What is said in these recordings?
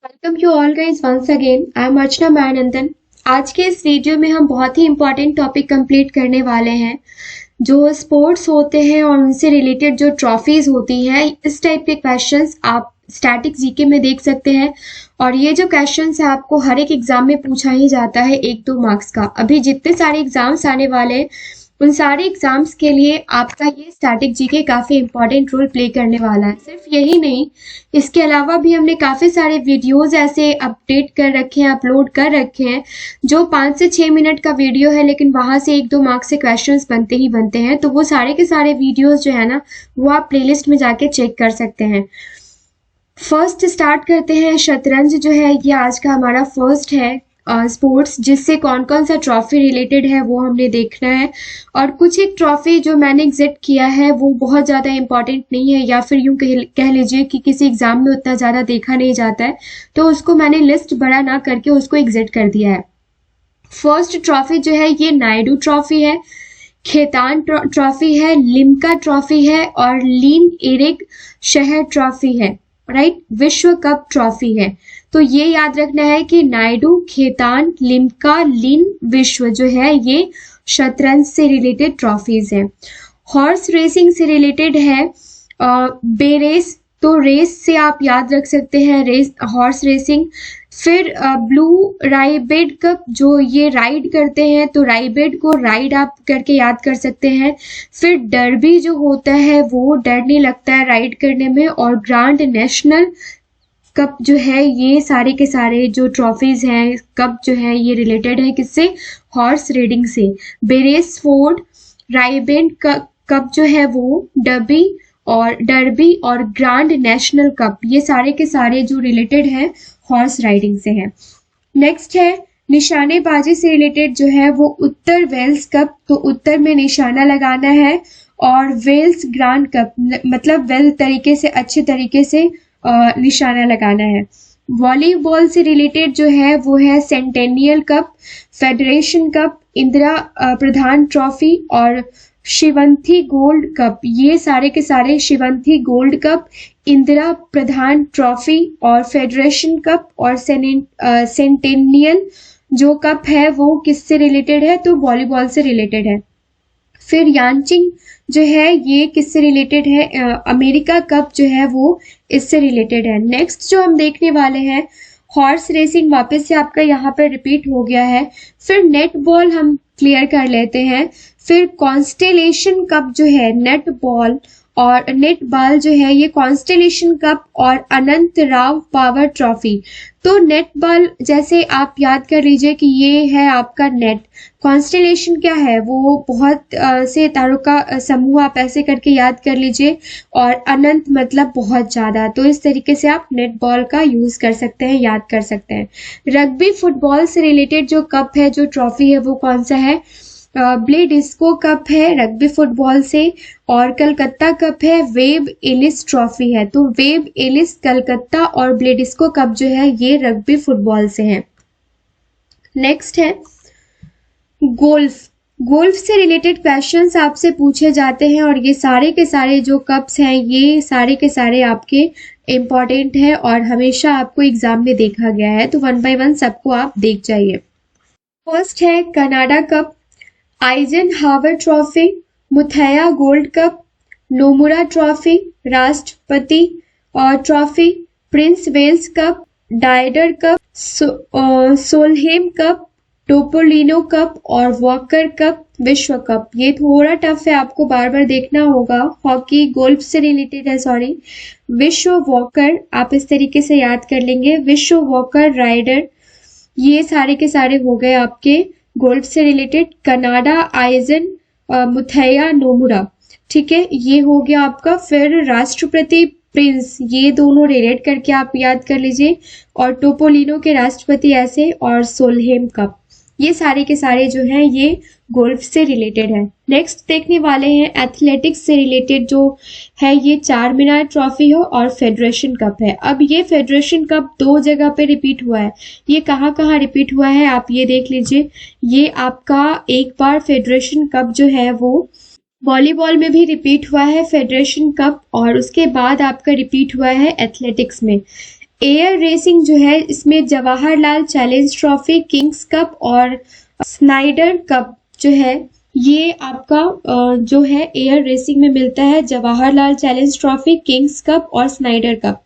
Welcome you all guys once again. I am Archana Mayanandan. आज के इस वीडियो में हम बहुत ही इंपॉर्टेंट टॉपिक कंप्लीट करने वाले हैं। जो स्पोर्ट्स होते हैं और उनसे रिलेटेड जो ट्रॉफीज होती हैं, इस टाइप के क्वेश्चंस आप स्टैटिक जीके में देख सकते हैं। और ये जो क्वेश्चंस है आपको हर एक एग्जाम में पूछा ही जाता है 1-2 मार्क्स का। अभी जितने सारे एग्जाम्स आने वाले हैं उन सारे एग्जाम्स के लिए आपका ये स्टैटिक जीके काफी इंपॉर्टेंट रोल प्ले करने वाला है। सिर्फ यही नहीं, इसके अलावा भी हमने काफी सारे वीडियोस ऐसे अपडेट कर रखे हैं, अपलोड कर रखे हैं, जो 5 से 6 मिनट का वीडियो है, लेकिन वहां से 1-2 मार्क्स से क्वेश्चंस बनते ही बनते हैं। तो वो सारे के सारे वीडियोस जो है ना, वो आप प्लेलिस्ट में जाके चेक कर सकते हैं। फर्स्ट स्टार्ट करते हैं। शतरंज जो है ये आज का हमारा फर्स्ट है स्पोर्ट्स, जिससे कौन कौन सा ट्रॉफी रिलेटेड है वो हमने देखना है। और कुछ एक ट्रॉफी जो मैंने एग्जिट किया है वो बहुत ज़्यादा इंपॉर्टेंट नहीं है, या फिर यूं कह लीजिए कि किसी एग्जाम में उतना ज़्यादा देखा नहीं जाता है, तो उसको मैंने लिस्ट बड़ा ना करके उसको एग्जिट कर दिया है। फर्स्ट ट्रॉफी जो है ये नायडू ट्रॉफी है, खेतान ट्रॉफी है, लिम्का ट्रॉफी है और लीन एरिक शहर ट्रॉफी है। राइट, विश्व कप ट्रॉफी है। तो ये याद रखना है कि नायडू, खेतान, लिम्का, लिन, विश्व जो है ये शतरंज से रिलेटेड ट्रॉफीज है। हॉर्स रेसिंग से रिलेटेड है बेरेस, तो रेस से आप याद रख सकते हैं रेस, हॉर्स रेसिंग। फिर ब्लू राइबेड कप, जो ये राइड करते हैं, तो राइबेड को राइड आप करके याद कर सकते हैं। फिर डर्बी जो होता है वो डर नहीं लगता है राइड करने में। और ग्रांड नेशनल कप जो है, ये सारे के सारे जो ट्रॉफीज हैं, कप जो है ये रिलेटेड है किससे? हॉर्स राइडिंग से। बेरेसफोर्ड राइबेड कप जो है वो डर्बी और ग्रांड नेशनल कप, ये सारे के सारे जो रिलेटेड है हॉर्स राइडिंग से है। नेक्स्ट है निशानेबाजी से रिलेटेड जो है वो उत्तर वेल्स कप, तो उत्तर में निशाना लगाना है। और वेल्स ग्रांड कप, मतलब वेल तरीके से, अच्छे तरीके से निशाना लगाना है। वॉलीबॉल से रिलेटेड जो है वो है Centennial Cup, Federation Cup, Indira Pradhan Trophy और शिवंथी गोल्ड कप। ये सारे के सारे Shivanthi Gold Cup, Indira Pradhan Trophy और फेडरेशन कप और सेंटेनियल जो कप है वो किससे रिलेटेड है? तो वॉलीबॉल से रिलेटेड है। फिर यानचिंग जो है ये किससे रिलेटेड है? अमेरिका कप जो है वो इससे रिलेटेड है। नेक्स्ट जो हम देखने वाले हैं हॉर्स रेसिंग, वापस से आपका यहाँ पर रिपीट हो गया है। फिर नेट बॉल हम क्लियर कर लेते हैं। फिर कॉन्स्टेलेशन कप जो है, नेट बॉल और नेट बॉल जो है ये कॉन्स्टेलेशन कप और अनंत राव पावर ट्रॉफी। तो नेट बॉल जैसे आप याद कर लीजिए कि ये है आपका नेट। कॉन्स्टेलेशन क्या है? वो बहुत से तारों का समूह, आप ऐसे करके याद कर लीजिए। और अनंत मतलब बहुत ज्यादा। तो इस तरीके से आप नेट बॉल का यूज कर सकते हैं, याद कर सकते हैं। रग्बी फुटबॉल से रिलेटेड जो कप है, जो ट्रॉफी है, वो कौन सा है? ब्लेडिस्को कप है रग्बी फुटबॉल से। और कलकत्ता कप है, वेब एलिस ट्रॉफी है। तो वेब एलिस कलकत्ता और ब्लेडिस्को कप जो है ये रग्बी फुटबॉल से है। नेक्स्ट है गोल्फ। गोल्फ से रिलेटेड क्वेश्चंस आपसे पूछे जाते हैं और ये सारे के सारे जो कप्स हैं ये सारे के सारे आपके इम्पॉर्टेंट है और हमेशा आपको एग्जाम में देखा गया है। तो 1 बाय 1 सबको आप देख जाइए। फर्स्ट है कनाडा कप, आइजन हावर trophy, Muttiah gold cup, Nomura trophy, राष्ट्रपति और trophy, Prince Wales cup, डायडर cup, Solheim cup, टोपोलिनो cup और वॉकर कप, विश्व कप। ये थोड़ा टफ है, आपको बार बार देखना होगा। हॉकी गोल्फ से रिलेटेड है, सॉरी। विश्व वॉकर आप इस तरीके से याद कर लेंगे, विश्व वॉकर राइडर। ये सारे के सारे हो गए आपके गोल्फ से related. Canada eigen, Muttiah, Nomura, ठीक है, ये हो गया आपका। फिर राष्ट्रपति प्रिंस, ये दोनों रिलेट करके आप याद कर लीजिए। और टोपोलिनो के राष्ट्रपति ऐसे, और सोलहेम कप, ये सारे के सारे जो हैं ये गोल्फ से रिलेटेड है। नेक्स्ट देखने वाले हैं एथलेटिक्स से रिलेटेड जो है, ये 4 मीनार ट्रॉफी है और फेडरेशन कप है। अब ये फेडरेशन कप 2 जगह पे रिपीट हुआ है। ये कहाँ कहाँ रिपीट हुआ है आप ये देख लीजिए। ये आपका एक बार फेडरेशन कप जो है वो वॉलीबॉल में भी रिपीट हुआ है फेडरेशन कप, और उसके बाद आपका रिपीट हुआ है एथलेटिक्स में। एयर रेसिंग जो है इसमें Jawaharlal challenge trophy, Kings cup और स्नाइडर कप जो है ये आपका जो है एयर रेसिंग में मिलता है, Jawaharlal challenge trophy, Kings cup और स्नाइडर कप।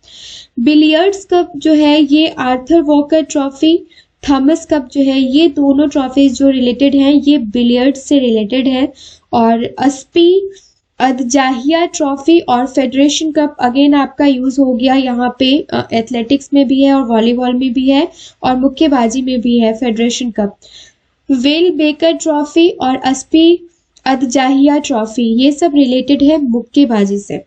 बिलियर्ड्स कप जो है ये Arthur walker trophy, Thomas cup जो है ये दोनों ट्रॉफीज जो रिलेटेड हैं ये बिलियर्ड्स से रिलेटेड है। और अस्पी अदजाहिया ट्रॉफी और फेडरेशन कप अगेन आपका यूज हो गया यहाँ पे, एथलेटिक्स में भी है और वॉलीबॉल में भी है और मुक्केबाजी में भी है federation cup. Will baker trophy और अस्पी अदजाहिया ट्रॉफी ये सब रिलेटेड है मुक्केबाजी से।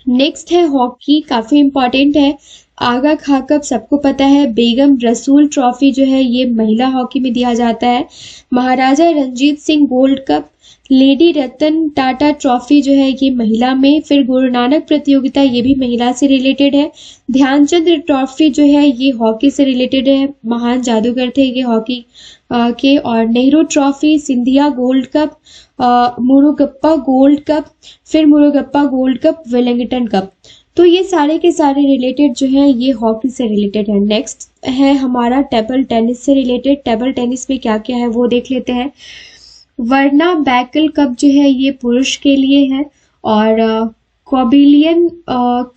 नेक्स्ट है हॉकी, काफी इंपॉर्टेंट है। आगा खा कप सबको पता है, बेगम रसूल ट्रॉफी जो है ये महिला हॉकी में दिया जाता है। Maharaja Ranjit Singh Gold Cup, Lady Ratan Tata Trophy जो है ये महिला में। फिर गुरु नानक प्रतियोगिता ये भी महिला से रिलेटेड है। ध्यानचंद ट्रॉफी जो है ये हॉकी से रिलेटेड है, महान जादूगर थे ये हॉकी के। और Nehru Trophy, Scindia Gold Cup, Murugappa Gold Cup, फिर Murugappa Gold Cup, Wellington Cup. तो ये सारे के सारे रिलेटेड जो है ये हॉकी से रिलेटेड है। नेक्स्ट है हमारा टेबल टेनिस से रिलेटेड। टेबल टेनिस में क्या क्या है वो देख लेते हैं। वर्ना बैकल कप जो है ये पुरुष के लिए है और कॉबिलियन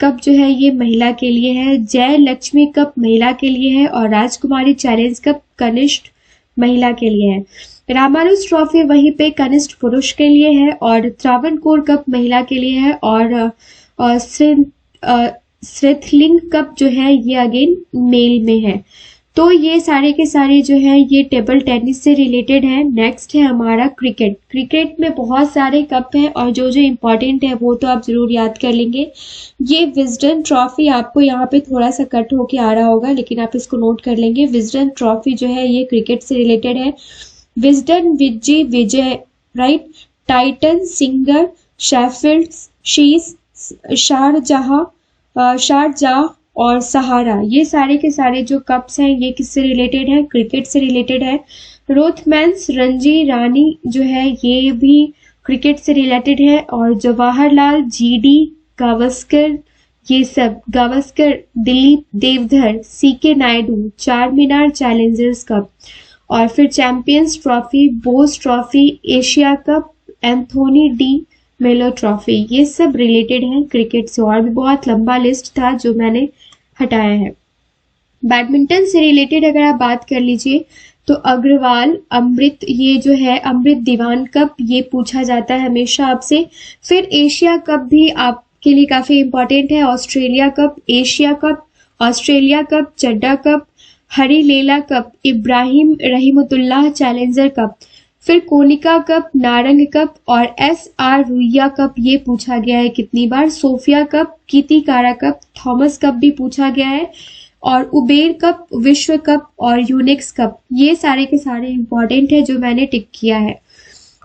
कप जो है ये महिला के लिए है। जय लक्ष्मी कप महिला के लिए है और राजकुमारी चैलेंज कप कनिष्ठ महिला के लिए है। रामानुज ट्रॉफी वहीं पे कनिष्ठ पुरुष के लिए है और त्रावणकोर कप महिला के लिए है। और श्रेथलिंग कप जो है ये अगेन मेल में है। तो ये सारे के सारे जो है ये टेबल टेनिस से रिलेटेड है। नेक्स्ट है हमारा क्रिकेट। क्रिकेट में बहुत सारे कप हैं और जो जो इम्पोर्टेंट है वो तो आप जरूर याद कर लेंगे। ये विजडन ट्रॉफी आपको यहाँ पे थोड़ा सा कट होके आ रहा होगा लेकिन आप इसको नोट कर लेंगे। विजडन ट्रॉफी जो है ये क्रिकेट से रिलेटेड है। Wisden Vijay Vijay right, Titan, Singer, Sheffield, शीज, शारजाह और सहारा, ये सारे के सारे जो कप्स हैं ये किससे रिलेटेड है? क्रिकेट से रिलेटेड है। रोथमैन्स, रणजी, रानी जो है ये भी क्रिकेट से रिलेटेड है। और जवाहरलाल, जीडी, गावस्कर, ये सब गावस्कर, दिलीप देवधर, सीके नायडू, चार मीनार चैलेंजर्स कप। और फिर champions trophy, Bose trophy, Asia cup, Anthony D मेलो ट्रॉफी, ये सब रिलेटेड है क्रिकेट से। और भी बहुत लंबा लिस्ट था जो मैंने हटाया है। बैडमिंटन से रिलेटेड अगर आप बात कर लीजिए तो अग्रवाल, अमृत, ये जो है अमृत दीवान कप, ये पूछा जाता है हमेशा आपसे। फिर एशिया कप भी आपके लिए काफी इंपॉर्टेंट है। Australia Cup, Asia Cup, Australia Cup, Chadha Cup, Hari Lela Cup, Ibrahim Rahimtullah Challenger Cup, फिर कोनिका कप, नारंग कप और SR रुइया कप, ये पूछा गया है कितनी बार। सोफिया कप, कीतिकारा कप, थॉमस कप भी पूछा गया है। और उबेर कप, विश्व कप और यूनिक्स कप, ये सारे के सारे इंपॉर्टेंट है जो मैंने टिक किया है।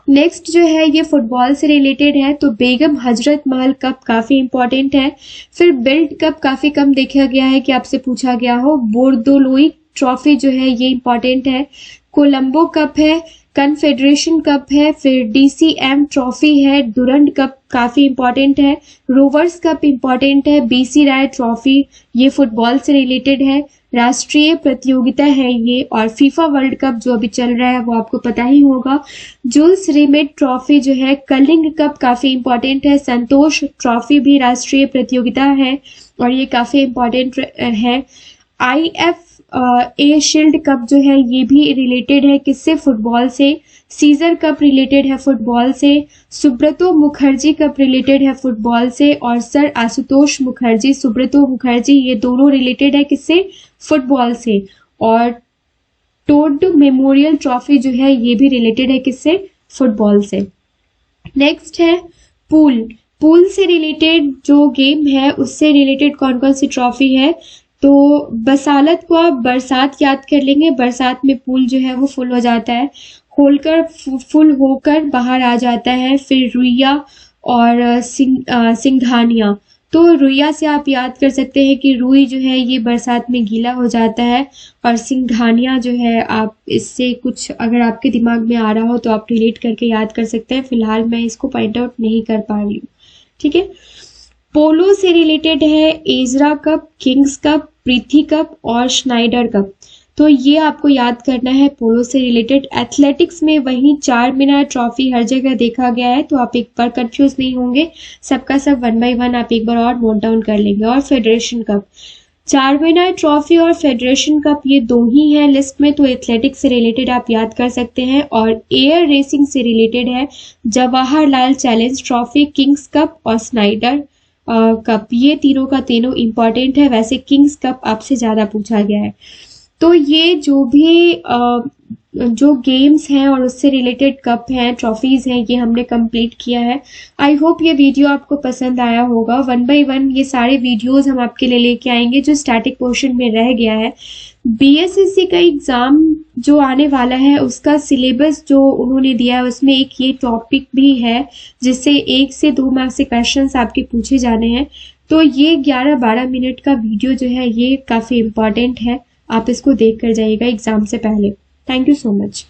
नेक्स्ट जो है ये फुटबॉल से रिलेटेड है तो बेगम हजरत महल कप काफी इंपॉर्टेंट है। फिर बिल्ड कप काफी कम देखा गया है कि आपसे पूछा गया हो। बोर्दोलोई ट्रॉफी जो है ये इंपॉर्टेंट है। कोलंबो कप है, कन्फेडरेशन कप है, फिर DCM ट्रॉफी है, डुरंड कप काफी इंपॉर्टेंट है, रोवर्स कप इंपॉर्टेंट है, BC राय ट्रॉफी ये फुटबॉल से रिलेटेड है, राष्ट्रीय प्रतियोगिता है ये। और फीफा वर्ल्ड कप जो अभी चल रहा है वो आपको पता ही होगा। जुल्स रिमेट ट्रॉफी जो है, कलिंग कप काफी इंपॉर्टेंट है, संतोष ट्रॉफी भी राष्ट्रीय प्रतियोगिता है और ये काफी इंपॉर्टेंट है। IF ए शील्ड कप जो है ये भी रिलेटेड है किससे? फुटबॉल से। सीजर कप रिलेटेड है फुटबॉल से। सुब्रतो मुखर्जी कप रिलेटेड है फुटबॉल से। और सर आशुतोष मुखर्जी, सुब्रतो मुखर्जी, ये दोनों रिलेटेड है किससे? फुटबॉल से। और टोड मेमोरियल ट्रॉफी जो है ये भी रिलेटेड है किससे? फुटबॉल से। नेक्स्ट है पूल। पूल से रिलेटेड जो गेम है उससे रिलेटेड कौन कौन सी ट्रॉफी है? तो बसालत को आप बरसात याद कर लेंगे, बरसात में पूल जो है वो फुल हो जाता है, होलकर फुल होकर बाहर आ जाता है। फिर रुइया और सिंघानिया, तो रुइया से आप याद कर सकते हैं कि रुई जो है ये बरसात में गीला हो जाता है। और सिंघानिया जो है आप इससे कुछ अगर आपके दिमाग में आ रहा हो तो आप रिलेट करके याद कर सकते हैं। फिलहाल मैं इसको पॉइंट आउट नहीं कर पा रही हूँ, ठीक है। पोलो से रिलेटेड है एजरा कप, किंग्स कप, प्रीति कप और श्नाइडर कप। तो ये आपको याद करना है पोलो से रिलेटेड। एथलेटिक्स में वही चारमीनार ट्रॉफी हर जगह देखा गया है, तो आप एक बार कंफ्यूज नहीं होंगे, सबका सब 1 बाय 1 आप एक बार और नोट डाउन कर लेंगे। और फेडरेशन कप, चारमीनार ट्रॉफी और फेडरेशन कप ये दो ही हैं लिस्ट में, तो एथलेटिक्स से रिलेटेड आप याद कर सकते हैं। और एयर रेसिंग से रिलेटेड है Jawaharlal challenge trophy, Kings cup और स्नाइडर कप। ये तीनों का तीनों इंपॉर्टेंट है, वैसे किंग्स कप आपसे ज्यादा पूछा गया है। तो ये जो भी जो गेम्स हैं और उससे रिलेटेड कप हैं, ट्रॉफीज हैं, ये हमने कंप्लीट किया है। आई होप ये वीडियो आपको पसंद आया होगा। 1 बाय 1 ये सारे वीडियोस हम आपके लिए लेके आएंगे जो स्टैटिक पोर्शन में रह गया है। बीएसएससी का एग्जाम जो आने वाला है उसका सिलेबस जो उन्होंने दिया है उसमें एक ये टॉपिक भी है जिससे 1 से 2 मार्क्स से क्वेश्चंस आपके पूछे जाने हैं। तो ये 11-12 मिनट का वीडियो जो है ये काफी इंपॉर्टेंट है, आप इसको देख कर जाइएगा एग्जाम से पहले। Thank you so much.